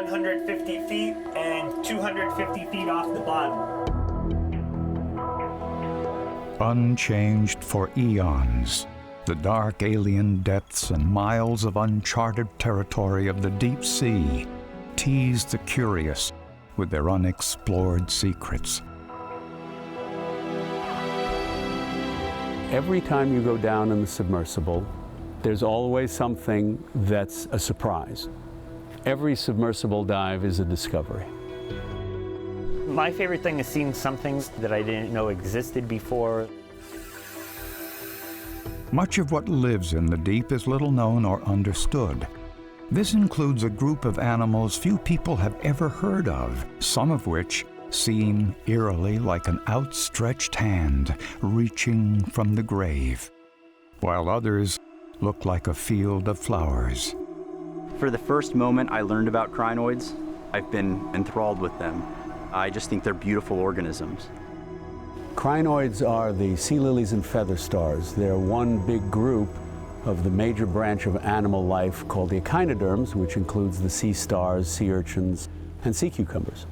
150 feet and 250 feet off the bottom. Unchanged for eons, the dark alien depths and miles of uncharted territory of the deep sea tease the curious with their unexplored secrets. Every time you go down in the submersible, there's always something that's a surprise. Every submersible dive is a discovery. My favorite thing is seeing some things that I didn't know existed before. Much of what lives in the deep is little known or understood. This includes a group of animals few people have ever heard of, some of which seem eerily like an outstretched hand reaching from the grave, while others look like a field of flowers. For the first moment I learned about crinoids, I've been enthralled with them. I just think they're beautiful organisms. Crinoids are the sea lilies and feather stars. They're one big group of the major branch of animal life called the echinoderms, which includes the sea stars, sea urchins, and sea cucumbers.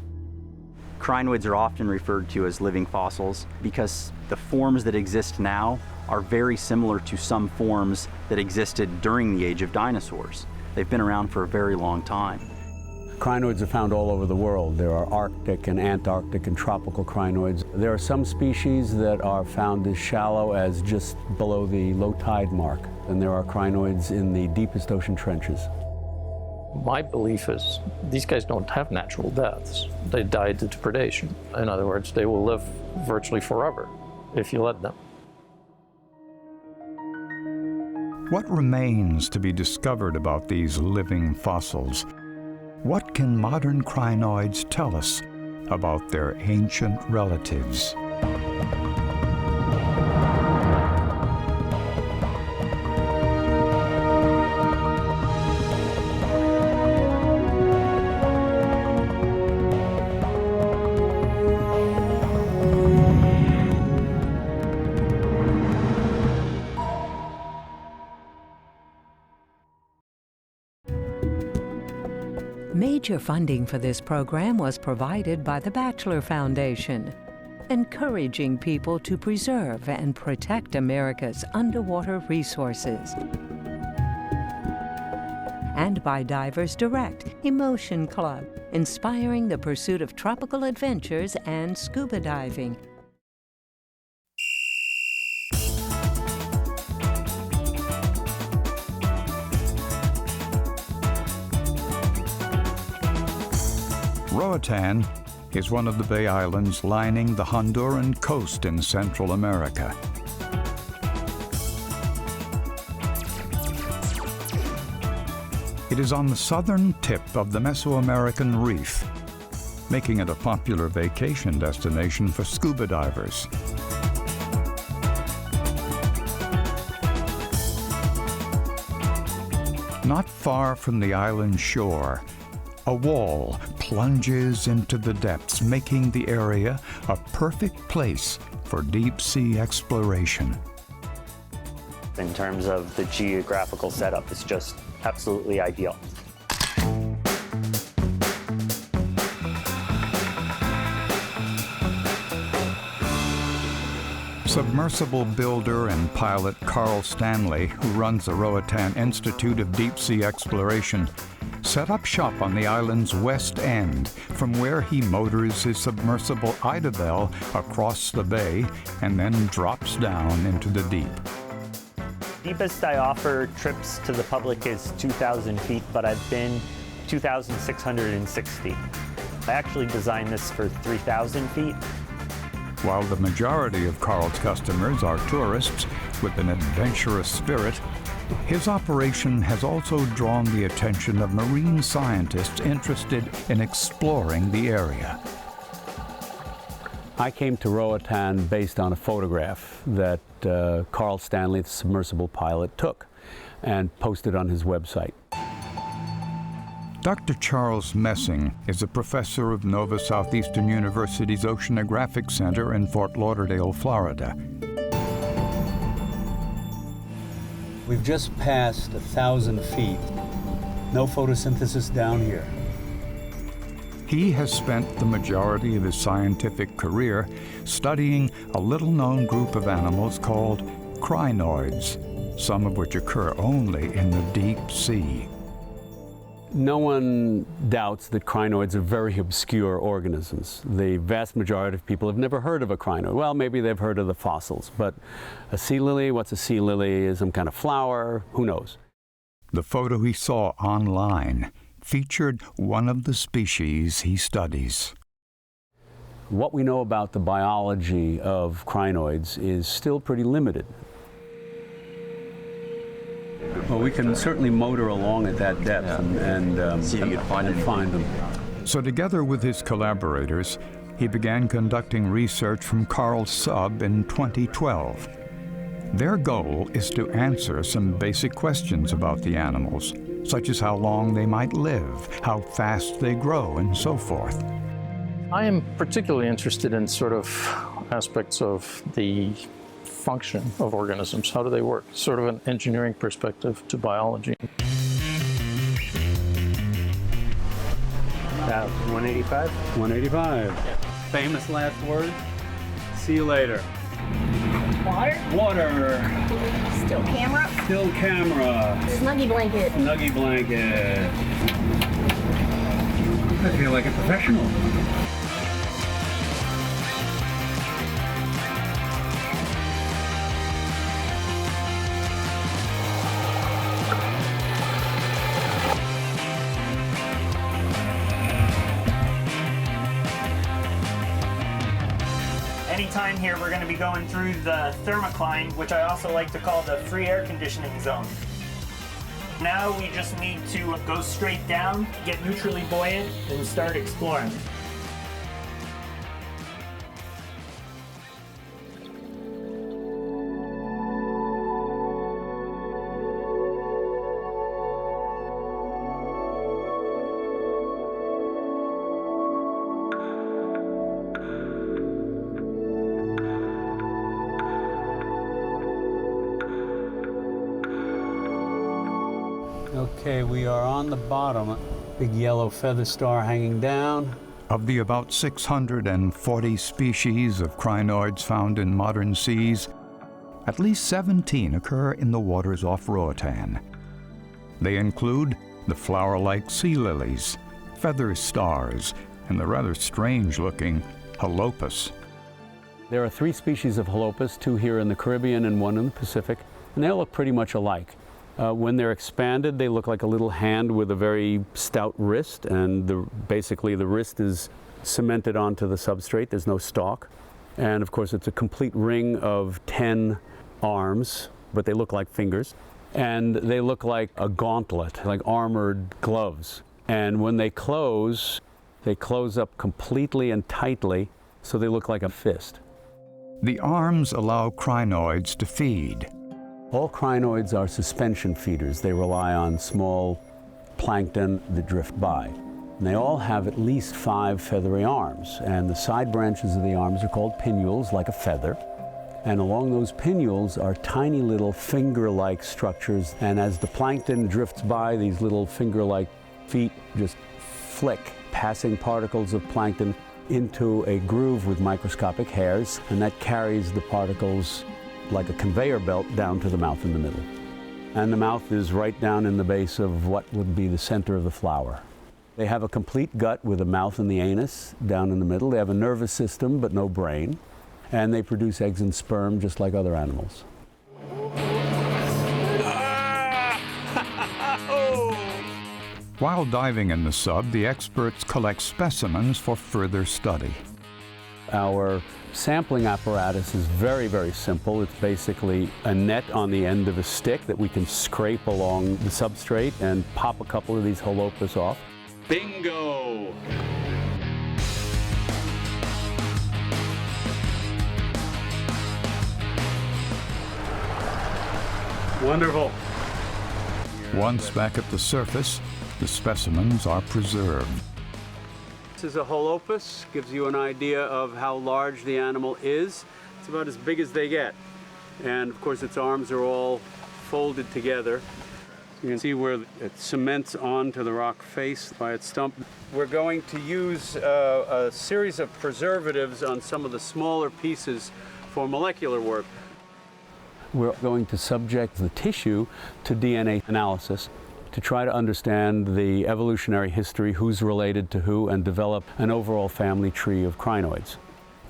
Crinoids are often referred to as living fossils because the forms that exist now are very similar to some forms that existed during the age of dinosaurs. They've been around for a very long time. Crinoids are found all over the world. There are Arctic and Antarctic and tropical crinoids. There are some species that are found as shallow as just below the low tide mark, and there are crinoids in the deepest ocean trenches. My belief is these guys don't have natural deaths. They die due to predation. In other words, they will live virtually forever if you let them. What remains to be discovered about these living fossils? What can modern crinoids tell us about their ancient relatives? Major funding for this program was provided by the Batchelor Foundation, encouraging people to preserve and protect America's underwater resources, and by Divers Direct Emotion Club, inspiring the pursuit of tropical adventures and scuba diving. Roatan is one of the Bay Islands lining the Honduran coast in Central America. It is on the southern tip of the Mesoamerican Reef, making it a popular vacation destination for scuba divers. Not far from the island shore, a wall plunges into the depths, making the area a perfect place for deep-sea exploration. In terms of the geographical setup, it's just absolutely ideal. Submersible builder and pilot Carl Stanley, who runs the Roatan Institute of Deep Sea Exploration, set up shop on the island's west end, from where he motors his submersible Idabel across the bay and then drops down into the deep. Deepest I offer trips to the public is 2,000 feet, but I've been 2,606 feet. I actually designed this for 3,000 feet. While the majority of Carl's customers are tourists with an adventurous spirit, his operation has also drawn the attention of marine scientists interested in exploring the area. I came to Roatan based on a photograph that Carl Stanley, the submersible pilot, took and posted on his website. Dr. Charles Messing is a professor of Nova Southeastern University's Oceanographic Center in Fort Lauderdale, Florida. We've just passed 1,000 feet. No photosynthesis down here. He has spent the majority of his scientific career studying a little-known group of animals called crinoids, some of which occur only in the deep sea. No one doubts that crinoids are very obscure organisms. The vast majority of people have never heard of a crinoid. Well, maybe they've heard of the fossils, but a sea lily, what's a sea lily? Is some kind of flower? Who knows? The photo he saw online featured one of the species he studies. What we know about the biology of crinoids is still pretty limited. Well, we can certainly motor along at that depth and see if you can find them. So together with his collaborators, he began conducting research from Carl Sub in 2012. Their goal is to answer some basic questions about the animals, such as how long they might live, how fast they grow, and so forth. I am particularly interested in sort of aspects of the function of organisms. How do they work? Sort of an engineering perspective to biology. 185? 185. Famous last word. See you later. Water, Water. still camera, Still camera. snuggie blanket. Nuggy blanket. I feel like a professional. Anytime here, we're going to be going through the thermocline, which I also like to call the free air conditioning zone. Now we just need to go straight down, get neutrally buoyant, and start exploring. Okay, we are on the bottom. Big yellow feather star hanging down. Of the about 640 species of crinoids found in modern seas, at least 17 occur in the waters off Roatan. They include the flower-like sea lilies, feather stars, and the rather strange-looking Holopus. There are 3 species of Holopus, 2 here in the Caribbean and 1 in the Pacific, and they all look pretty much alike. When they're expanded, they look like a little hand with a very stout wrist, and basically the wrist is cemented onto the substrate. There's no stalk. And of course, it's a complete ring of 10 arms, but they look like fingers. And they look like a gauntlet, like armored gloves. And when they close up completely and tightly, so they look like a fist. The arms allow crinoids to feed. All crinoids are suspension feeders. They rely on small plankton that drift by. And they all have at least 5 feathery arms, and the side branches of the arms are called pinnules, like a feather. And along those pinnules are tiny little finger-like structures, and as the plankton drifts by, these little finger-like feet just flick, passing particles of plankton into a groove with microscopic hairs, and that carries the particles like a conveyor belt down to the mouth in the middle. And the mouth is right down in the base of what would be the center of the flower. They have a complete gut with a mouth and the anus down in the middle. They have a nervous system but no brain. And they produce eggs and sperm just like other animals. While diving in the sub, the experts collect specimens for further study. Our sampling apparatus is very, very simple. It's basically a net on the end of a stick that we can scrape along the substrate and pop a couple of these Holopus off. Bingo! Wonderful. Once back at the surface, the specimens are preserved. This is a Holopus, gives you an idea of how large the animal is. It's about as big as they get. And of course its arms are all folded together. You can see where it cements onto the rock face by its stump. We're going to use a series of preservatives on some of the smaller pieces for molecular work. We're going to subject the tissue to DNA analysis to try to understand the evolutionary history, who's related to who, and develop an overall family tree of crinoids.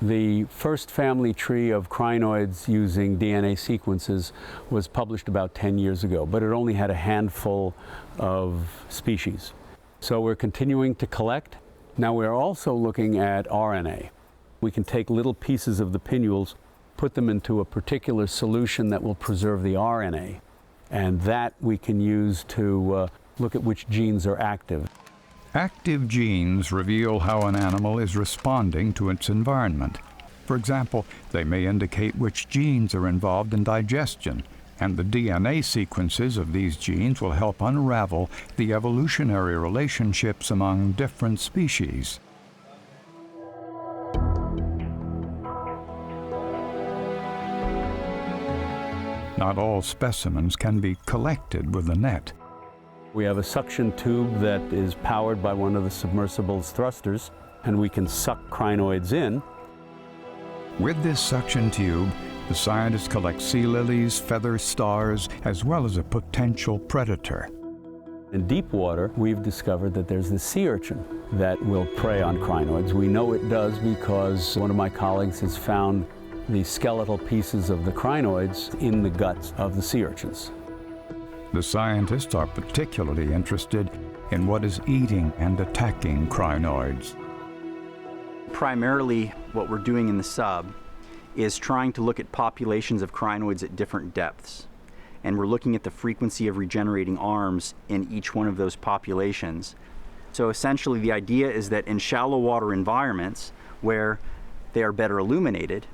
The first family tree of crinoids using DNA sequences was published about 10 years ago, but it only had a handful of species. So we're continuing to collect. Now we're also looking at RNA. We can take little pieces of the pinnules, put them into a particular solution that will preserve the RNA, and that we can use to look at which genes are active. Active genes reveal how an animal is responding to its environment. For example, they may indicate which genes are involved in digestion, and the DNA sequences of these genes will help unravel the evolutionary relationships among different species. Not all specimens can be collected with a net. We have a suction tube that is powered by one of the submersible's thrusters, and we can suck crinoids in. With this suction tube, the scientists collect sea lilies, feather stars, as well as a potential predator. In deep water, we've discovered that there's this sea urchin that will prey on crinoids. We know it does because one of my colleagues has found the skeletal pieces of the crinoids in the guts of the sea urchins. The scientists are particularly interested in what is eating and attacking crinoids. Primarily, what we're doing in the sub is trying to look at populations of crinoids at different depths. And we're looking at the frequency of regenerating arms in each one of those populations. So essentially, the idea is that in shallow water environments where they are better illuminated,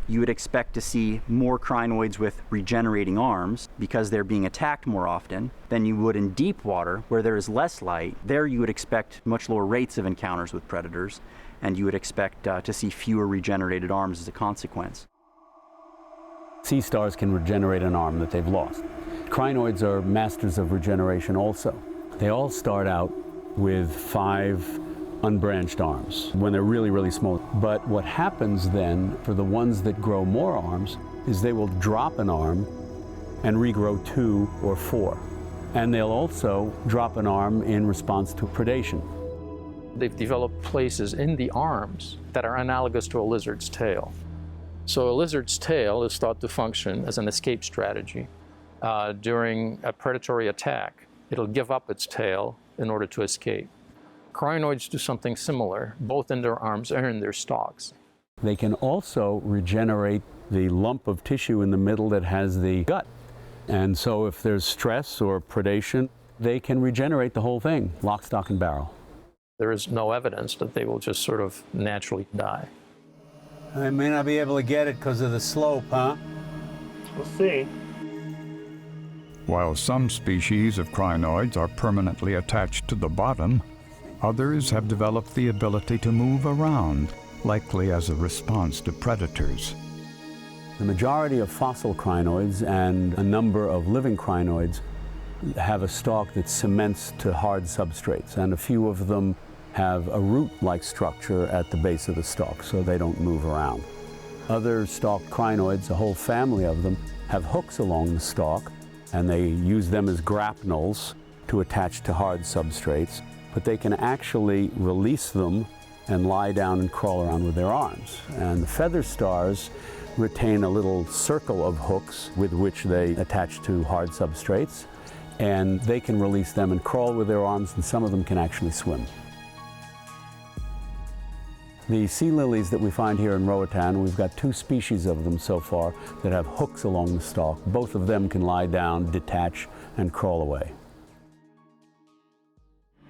you would expect to see more crinoids with regenerating arms because they're being attacked more often than you would in deep water where there is less light. There you would expect much lower rates of encounters with predators, and you would expect to see fewer regenerated arms as a consequence. Sea stars can regenerate an arm that they've lost. Crinoids are masters of regeneration also. They all start out with 5 unbranched arms when they're really, really small. But what happens then for the ones that grow more arms is they will drop an arm and regrow 2 or 4. And they'll also drop an arm in response to predation. They've developed places in the arms that are analogous to a lizard's tail. So a lizard's tail is thought to function as an escape strategy. During a predatory attack, it'll give up its tail in order to escape. Crinoids do something similar, both in their arms and in their stalks. They can also regenerate the lump of tissue in the middle that has the gut. And so if there's stress or predation, they can regenerate the whole thing, lock, stock, and barrel. There is no evidence that they will just sort of naturally die. I may not be able to get it because of the slope, huh? We'll see. While some species of crinoids are permanently attached to the bottom, others have developed the ability to move around, likely as a response to predators. The majority of fossil crinoids and a number of living crinoids have a stalk that cements to hard substrates, and a few of them have a root-like structure at the base of the stalk, so they don't move around. Other stalked crinoids, a whole family of them, have hooks along the stalk, and they use them as grapnels to attach to hard substrates, but they can actually release them and lie down and crawl around with their arms. And the feather stars retain a little circle of hooks with which they attach to hard substrates, and they can release them and crawl with their arms, and some of them can actually swim. The sea lilies that we find here in Roatan, we've got 2 species of them so far that have hooks along the stalk. Both of them can lie down, detach, and crawl away.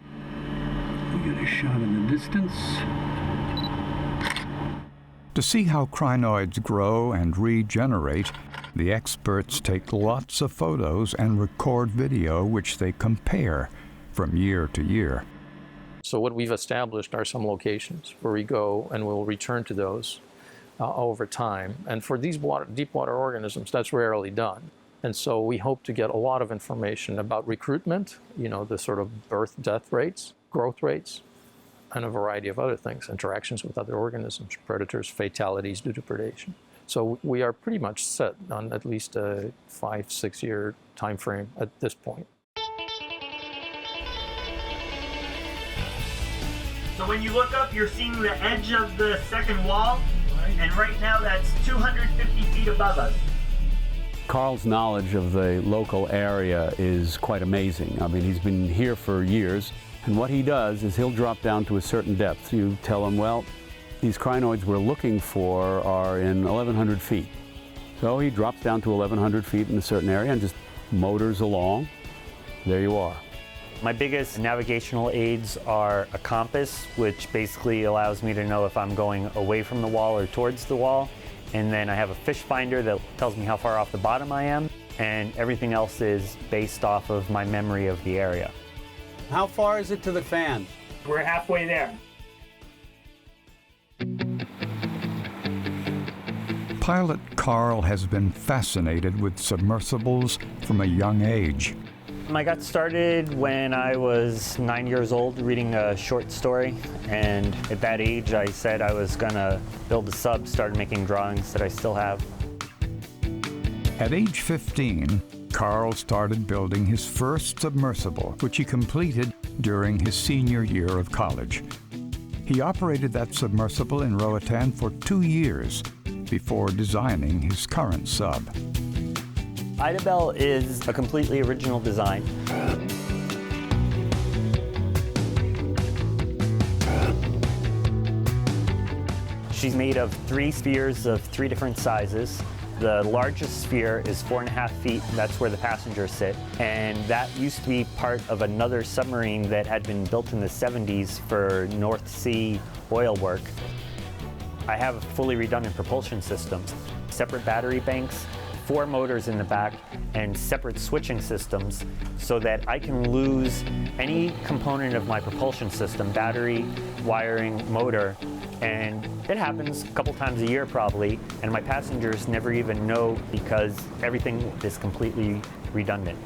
We get a shot in the distance. To see how crinoids grow and regenerate, the experts take lots of photos and record video which they compare from year to year. So what we've established are some locations where we go and we'll return to those over time. And for these deep water organisms, that's rarely done. And so we hope to get a lot of information about recruitment, the sort of birth, death rates, growth rates, and a variety of other things, interactions with other organisms, predators, fatalities due to predation. So we are pretty much set on at least a 5-6 year time frame at this point. So when you look up, you're seeing the edge of the second wall, and right now that's 250 feet above us. Carl's knowledge of the local area is quite amazing. I mean, he's been here for years, and what he does is he'll drop down to a certain depth. You tell him, well, these crinoids we're looking for are in 1,100 feet. So he drops down to 1,100 feet in a certain area and just motors along. There you are. My biggest navigational aids are a compass, which basically allows me to know if I'm going away from the wall or towards the wall. And then I have a fish finder that tells me how far off the bottom I am, and everything else is based off of my memory of the area. How far is it to the fan? We're halfway there. Pilot Carl has been fascinated with submersibles from a young age. I got started when I was 9 years old reading a short story, and at that age I said I was gonna build a sub, started making drawings that I still have. At age 15, Carl started building his first submersible, which he completed during his senior year of college. He operated that submersible in Roatan for 2 years before designing his current sub. Idabel is a completely original design. She's made of 3 spheres of 3 different sizes. The largest sphere is 4.5 feet, that's where the passengers sit. And that used to be part of another submarine that had been built in the 70s for North Sea oil work. I have fully redundant propulsion systems, separate battery banks, 4 motors in the back, and separate switching systems so that I can lose any component of my propulsion system, battery, wiring, motor, and it happens a couple times a year probably, and my passengers never even know because everything is completely redundant.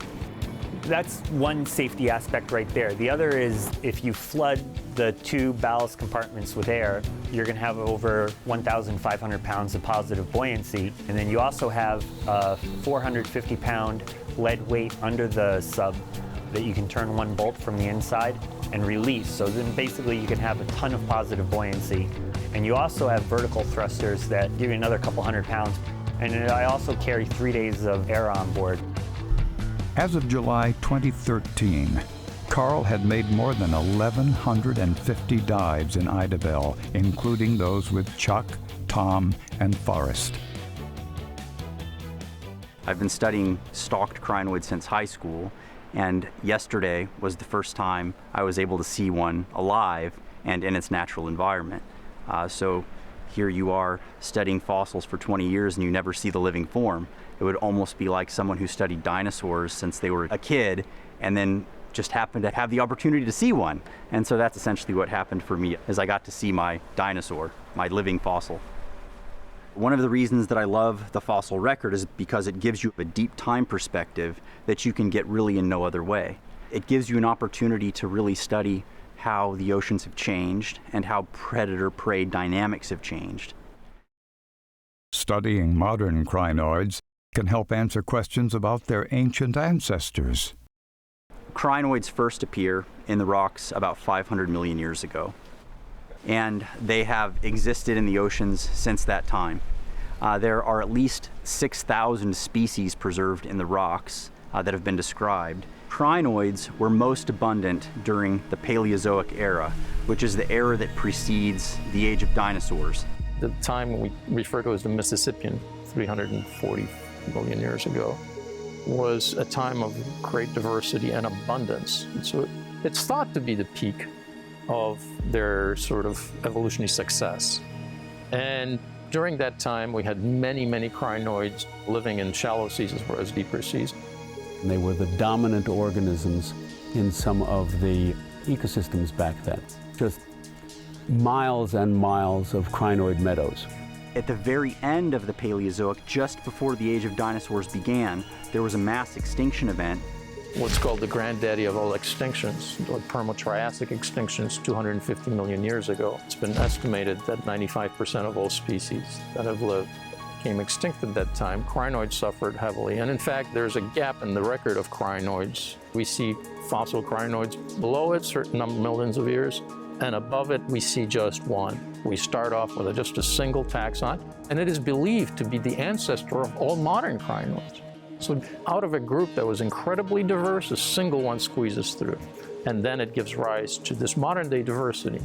That's one safety aspect right there. The other is if you flood the 2 ballast compartments with air, you're going to have over 1,500 pounds of positive buoyancy. And then you also have a 450-pound lead weight under the sub that you can turn 1 bolt from the inside and release. So then basically you can have a ton of positive buoyancy. And you also have vertical thrusters that give you another couple hundred pounds. And I also carry 3 days of air on board. As of July 2013, Carl had made more than 1,150 dives in Idabel, including those with Chuck, Tom, and Forrest. I've been studying stalked crinoids since high school, and yesterday was the first time I was able to see one alive and in its natural environment. So here you are studying fossils for 20 years and you never see the living form. It would almost be like someone who studied dinosaurs since they were a kid and then just happened to have the opportunity to see one. And so that's essentially what happened for me, as I got to see my dinosaur, my living fossil. One of the reasons that I love the fossil record is because it gives you a deep time perspective that you can get really in no other way. It gives you an opportunity to really study how the oceans have changed and how predator-prey dynamics have changed. Studying modern crinoids can help answer questions about their ancient ancestors. Crinoids first appear in the rocks about 500 million years ago, and they have existed in the oceans since that time. There are at least 6,000 species preserved in the rocks that have been described. Crinoids were most abundant during the Paleozoic era, which is the era that precedes the age of dinosaurs. The time we refer to as the Mississippian, 340 million years ago, was a time of great diversity and abundance. And so it's thought to be the peak of their sort of evolutionary success. And during that time, we had many, many crinoids living in shallow seas as well as deeper seas. And they were the dominant organisms in some of the ecosystems back then. Just miles and miles of crinoid meadows. At the very end of the Paleozoic, just before the age of dinosaurs began, there was a mass extinction event. What's called the granddaddy of all extinctions, like Permo-Triassic extinctions 250 million years ago. It's been estimated that 95% of all species that have lived became extinct at that time. Crinoids suffered heavily, and in fact, there's a gap in the record of crinoids. We see fossil crinoids below it, certain number millions of years, and above it, we see just one. We start off with just a single taxon, and it is believed to be the ancestor of all modern crinoids. So out of a group that was incredibly diverse, a single one squeezes through, and then it gives rise to this modern-day diversity.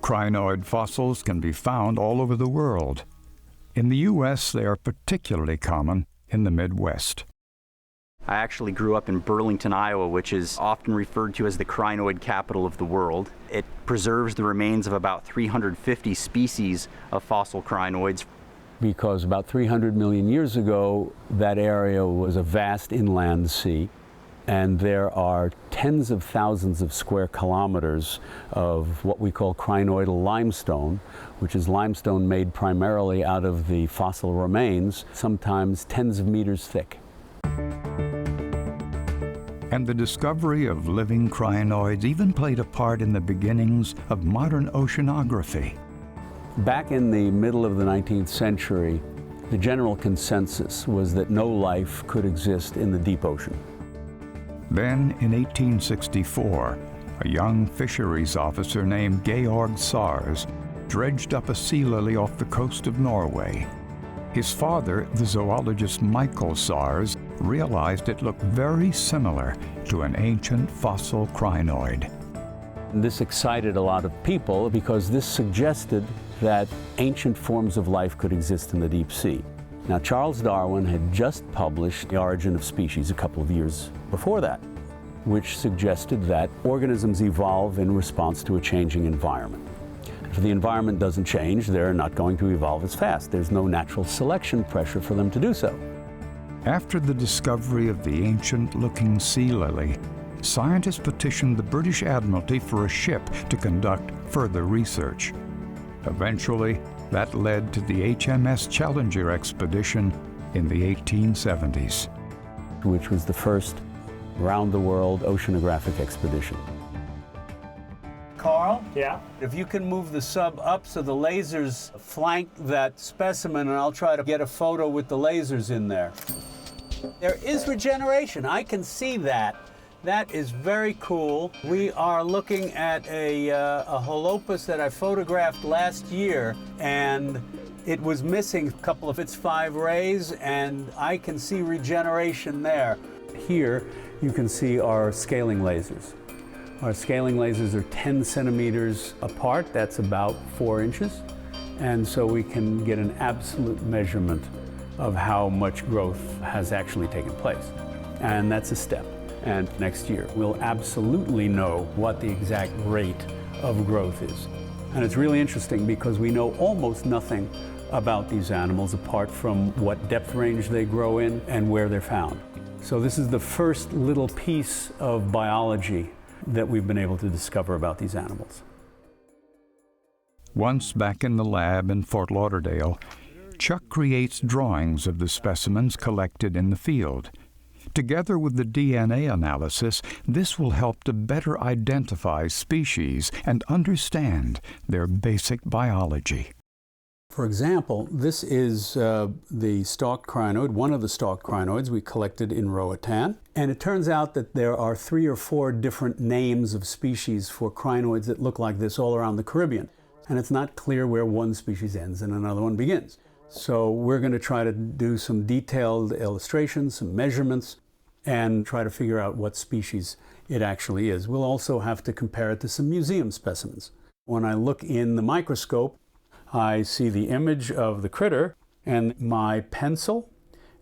Crinoid fossils can be found all over the world. In the U.S., they are particularly common in the Midwest. I actually grew up in Burlington, Iowa, which is often referred to as the crinoid capital of the world. It preserves the remains of about 350 species of fossil crinoids. Because about 300 million years ago, that area was a vast inland sea, and there are tens of thousands of square kilometers of what we call crinoidal limestone, which is limestone made primarily out of the fossil remains, sometimes tens of meters thick. And the discovery of living crinoids even played a part in the beginnings of modern oceanography. Back in the middle of the 19th century, the general consensus was that no life could exist in the deep ocean. Then, in 1864, a young fisheries officer named Georg Sars dredged up a sea lily off the coast of Norway. His father, the zoologist Michael Sars, realized it looked very similar to an ancient fossil crinoid. This excited a lot of people because this suggested that ancient forms of life could exist in the deep sea. Now, Charles Darwin had just published The Origin of Species a couple of years before that, which suggested that organisms evolve in response to a changing environment. If the environment doesn't change, they're not going to evolve as fast. There's no natural selection pressure for them to do so. After the discovery of the ancient-looking sea lily, scientists petitioned the British Admiralty for a ship to conduct further research. Eventually, that led to the HMS Challenger expedition in the 1870s. Which was the first round-the-world oceanographic expedition. Carl? Yeah? If you can move the sub up so the lasers flank that specimen, and I'll try to get a photo with the lasers in there. There is regeneration. I can see that. That is very cool. We are looking at a Holopus that I photographed last year, and it was missing a couple of its 5 rays, and I can see regeneration there. Here, you can see our scaling lasers. Our scaling lasers are 10 centimeters apart. That's about 4 inches. And so we can get an absolute measurement of how much growth has actually taken place. And that's a step. And next year, we'll absolutely know what the exact rate of growth is. And it's really interesting because we know almost nothing about these animals apart from what depth range they grow in and where they're found. So this is the first little piece of biology that we've been able to discover about these animals. Once back in the lab in Fort Lauderdale, Chuck creates drawings of the specimens collected in the field. Together with the DNA analysis, this will help to better identify species and understand their basic biology. For example, this is the stalked crinoid, one of the stalked crinoids we collected in Roatan. And it turns out that there are 3 or 4 different names of species for crinoids that look like this all around the Caribbean. And it's not clear where one species ends and another one begins. So we're going to try to do some detailed illustrations, some measurements, and try to figure out what species it actually is. We'll also have to compare it to some museum specimens. When I look in the microscope, I see the image of the critter and my pencil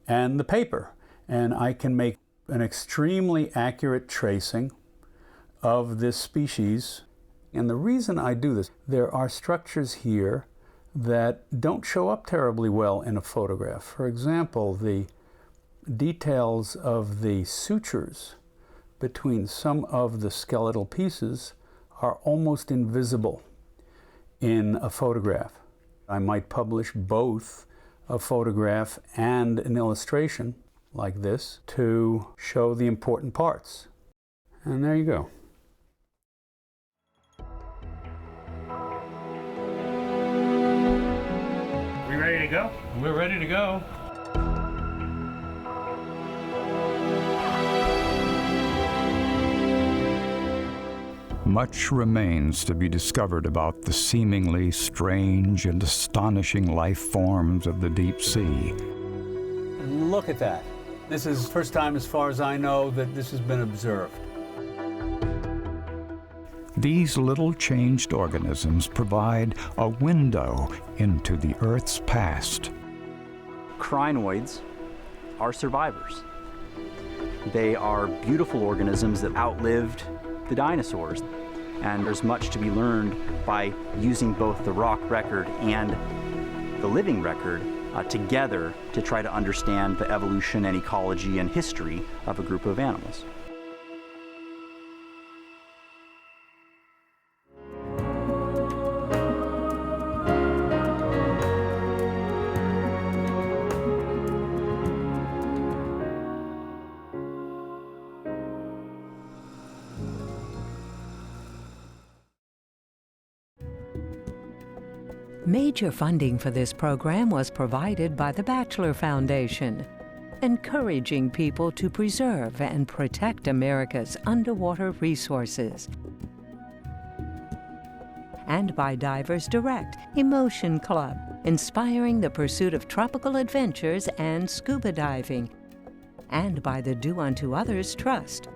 and the paper. And I can make an extremely accurate tracing of this species. And the reason I do this, there are structures here that don't show up terribly well in a photograph. For example, the details of the sutures between some of the skeletal pieces are almost invisible in a photograph. I might publish both a photograph and an illustration like this to show the important parts. And there you go. We ready to go? We're ready to go. Much remains to be discovered about the seemingly strange and astonishing life forms of the deep sea. Look at that. This is the first time, as far as I know, that this has been observed. These little changed organisms provide a window into the Earth's past. Crinoids are survivors. They are beautiful organisms that outlived the dinosaurs. And there's much to be learned by using both the rock record and the living record together to try to understand the evolution and ecology and history of a group of animals. Major funding for this program was provided by the Batchelor Foundation, encouraging people to preserve and protect America's underwater resources, and by Divers Direct Emotion Club, inspiring the pursuit of tropical adventures and scuba diving, and by the Do Unto Others Trust,